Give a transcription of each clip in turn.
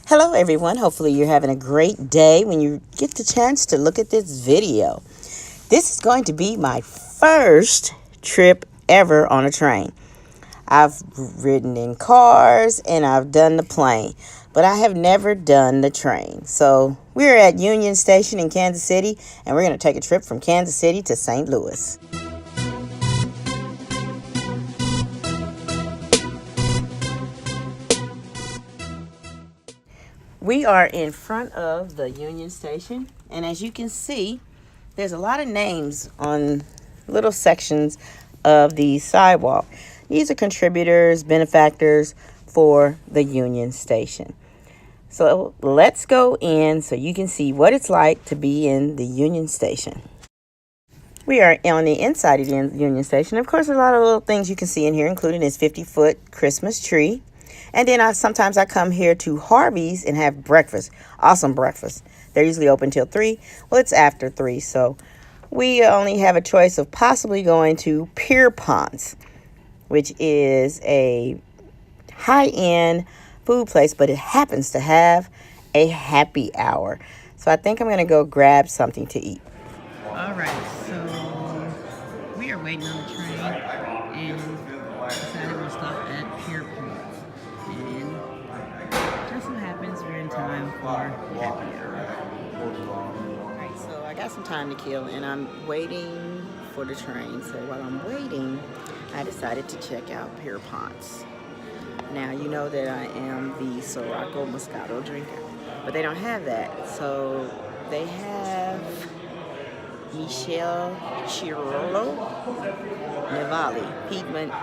Hello everyone, hopefully you're having a great day when you get the chance to look at this video. This is going to be my first trip ever on a train. I've ridden in cars and I've done the plane, but I have never done the train. So we're at Union Station in Kansas City and we're going to take a trip from Kansas City to St. Louis. We are in front of the Union Station, and as you can see, there's a lot of names on little sections of the sidewalk. These are contributors, benefactors for the Union Station. So let's go in so you can see what it's like to be in the Union Station. We are on the inside of the Union Station. Of course, a lot of little things you can see in here, including this 50-foot Christmas tree. And then sometimes I come here to Harvey's and have breakfast. Awesome breakfast. They're usually open till 3. Well, it's after 3, so we only have a choice of possibly going to Pierpont's, which is a high-end food place, but it happens to have a happy hour. So I think I'm going to go grab something to eat. All right, so we are waiting on the train and decided we'll stop at Pierpont's. And just so happens we're in time for happy hour. Alright, so I got some time to kill and I'm waiting for the train. So while I'm waiting, I decided to check out Pierpont's. Now, you know that I am the Sirocco Moscato drinker, but they don't have that. So they have Michel Cirolo Nivali, Piedmont,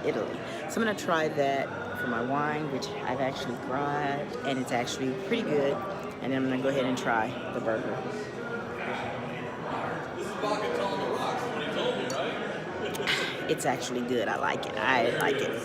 Italy. So I'm going to try that for my wine, which I've actually grabbed, and it's actually pretty good. And then I'm going to go ahead and try the burger. It's actually good. I like it. I like it.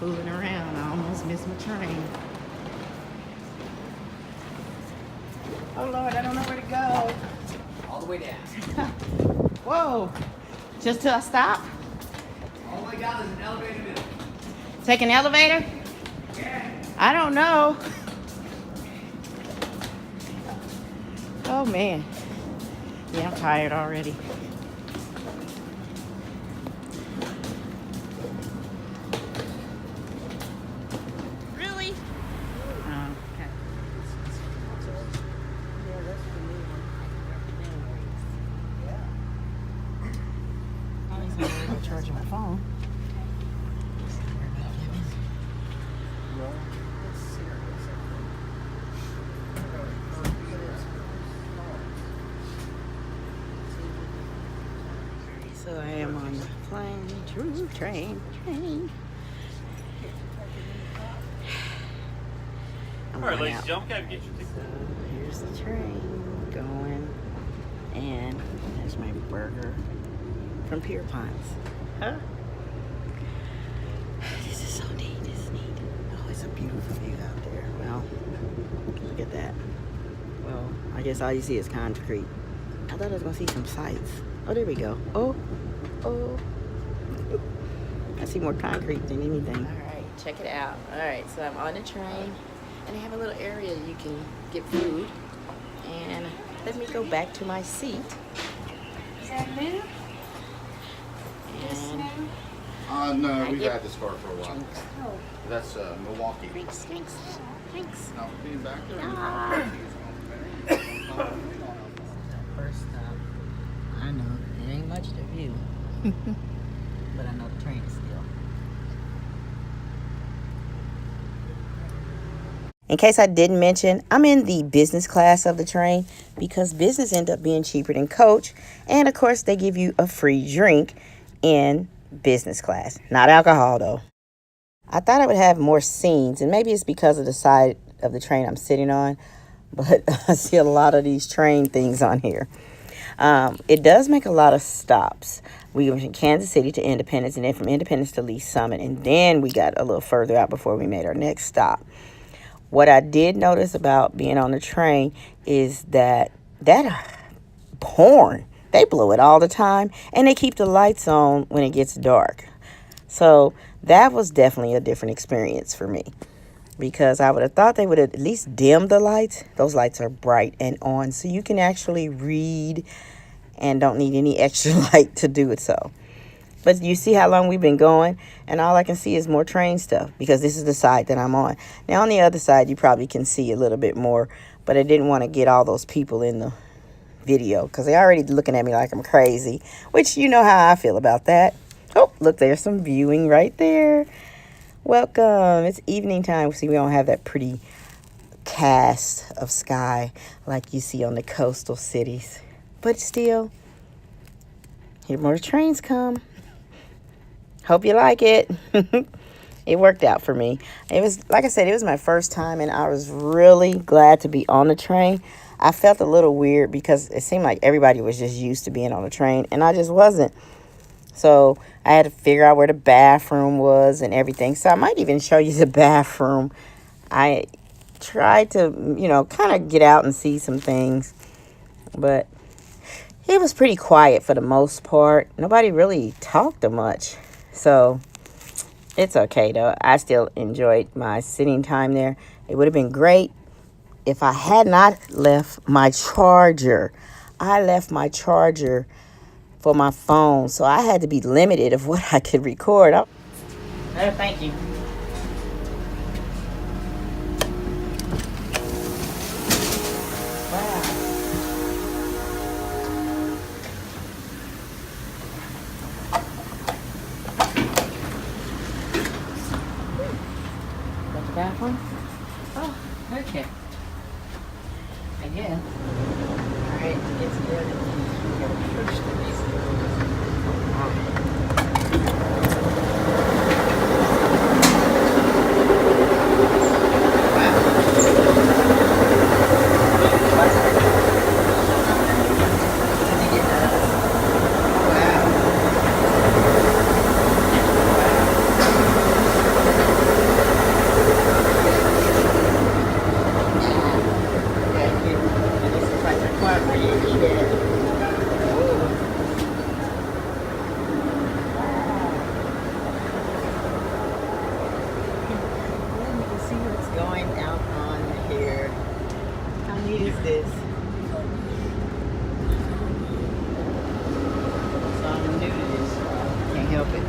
Fooling around, I almost missed my train. Oh Lord, I don't know where to go. All the way down. Whoa, just till I stop? All the way down, there's an elevator in it. Take an elevator? Yeah. I don't know. Oh man. Yeah, I'm tired already. Really? Oh, okay. I'm charging my phone. So I am on the plane, train. All right, ladies and gentlemen, can I get your ticket? So here's the train going, and there's my burger from Pierpont's. Huh? This is so neat. This is neat. Oh, it's a beautiful view out there. Well, look at that. Well, I guess all you see is concrete. I thought I was gonna see some sights. Oh, there we go. Oh. I see more concrete than anything. All right, check it out. All right, so I'm on the train, and they have a little area you can get food. And let me go back to my seat. Is that new? And No, we've had this car for a while. oh, That's Milwaukee. drinks. Not being back there. Ah. First stop. I know it ain't much to view, but I know the train is still. In case I didn't mention, I'm in the business class of the train because business end up being cheaper than coach, and of course they give you a free drink in business class. Not alcohol though. I thought I would have more scenes, and maybe it's because of the side of the train I'm sitting on, but I see a lot of these train things on here. It does make a lot of stops. We went from Kansas City to Independence, and then from Independence to Lee Summit, and then we got a little further out before we made our next stop. What I did notice about being on the train is that porn they blow it all the time, and they keep the lights on when it gets dark. So that was definitely a different experience for me, because I would have thought they would have at least dimmed the lights. Those lights are bright and on, so you can actually read and don't need any extra light to do it. So, but you see how long we've been going, and all I can see is more train stuff, because this is the side that I'm on. Now on the other side you probably can see a little bit more, but I didn't want to get all those people in the video because they're already looking at me like I'm crazy, which you know how I feel about that. Oh, look, there's some viewing right there. Welcome. It's evening time. See, we don't have that pretty cast of sky like you see on the coastal cities, but still, here more trains come. Hope you like it. It worked out for me. It was, like I said, it was my first time, and I was really glad to be on the train. I felt a little weird because it seemed like everybody was just used to being on the train, and I just wasn't. So I had to figure out where the bathroom was and everything. So I might even show you the bathroom. I tried to, kind of get out and see some things, but it was pretty quiet for the most part. Nobody really talked much. So it's okay, though. I still enjoyed my sitting time there. It would have been great if I had not left my charger. I left my charger for my phone, so I had to be limited of what I could record. Oh, thank you. Wow. Got the bathroom? Oh, okay. I guess. All right, it's good. We gotta push the these. Going out on here. How neat is this? So I'm new to this. Can't help it.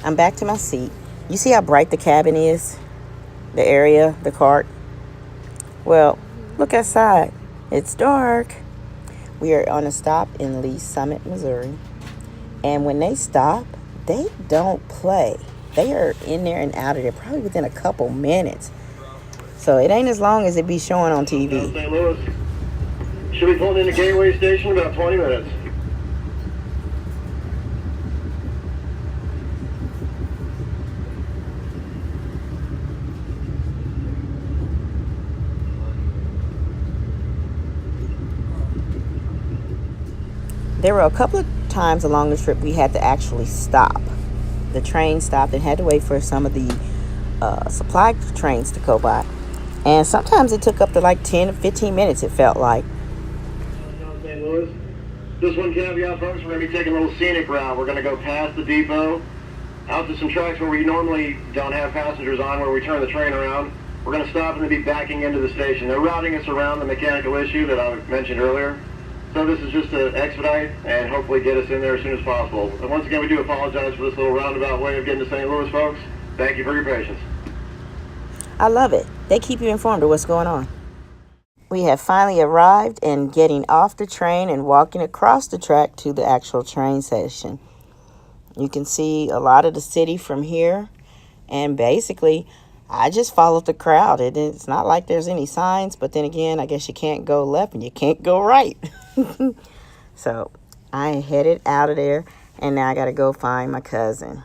I'm back to my seat. You see how bright the cabin is? The area, the cart? Well, look outside. It's dark. We are on a stop in Lee Summit, Missouri. And when they stop, they don't play. They are in there and out of there probably within a couple minutes. So it ain't as long as it be showing on TV. St. Louis. Should be pulling into Gateway Station in about 20 minutes. There were a couple of times along the trip we had to actually stop. The train stopped and had to wait for some of the supply trains to go by. And sometimes it took up to like 10 or 15 minutes, it felt like. St. Louis. Just one caveat, folks. We're going to be taking a little scenic route. We're going to go past the depot, out to some tracks where we normally don't have passengers on, where we turn the train around. We're going to stop and then be backing into the station. They're routing us around the mechanical issue that I mentioned earlier. So this is just to expedite and hopefully get us in there as soon as possible. And once again, we do apologize for this little roundabout way of getting to St. Louis, folks. Thank you for your patience. I love it. They keep you informed of what's going on. We have finally arrived and getting off the train and walking across the track to the actual train station. You can see a lot of the city from here. And basically, I just followed the crowd. It's not like there's any signs, but then again, I guess you can't go left and you can't go right. So I headed out of there, and now I got to go find my cousin.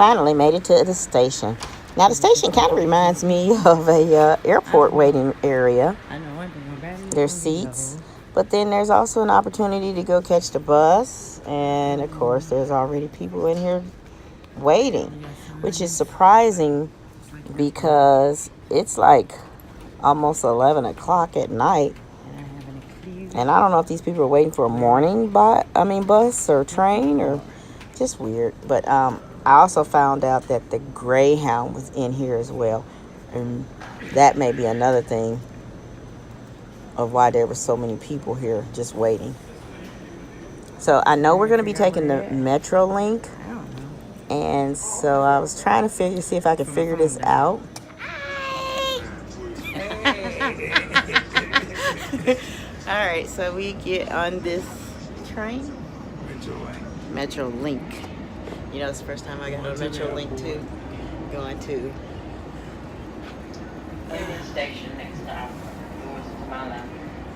Finally made it to the station. Now the station kind of reminds me of a airport waiting area. There's seats, but then there's also an opportunity to go catch the bus, and of course there's already people in here waiting, which is surprising because it's like almost 11 o'clock at night, and I don't know if these people are waiting for a morning bus or train, or just weird. But I also found out that the Greyhound was in here as well, and that may be another thing of why there were so many people here just waiting. So I know we're going to be taking the Metro Link, and so I was trying to see if I could figure this out. All right, so we get on this train, Metro Link. You know, it's the first time I got on Metro Link too. Going to Union Station next stop.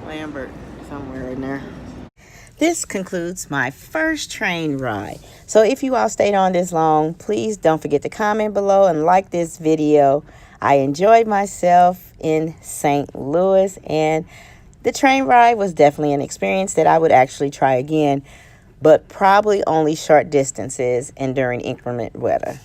Lambert, somewhere in there. This concludes my first train ride. So if you all stayed on this long, please don't forget to comment below and like this video. I enjoyed myself in St. Louis, and the train ride was definitely an experience that I would actually try again, but probably only short distances and during inclement weather.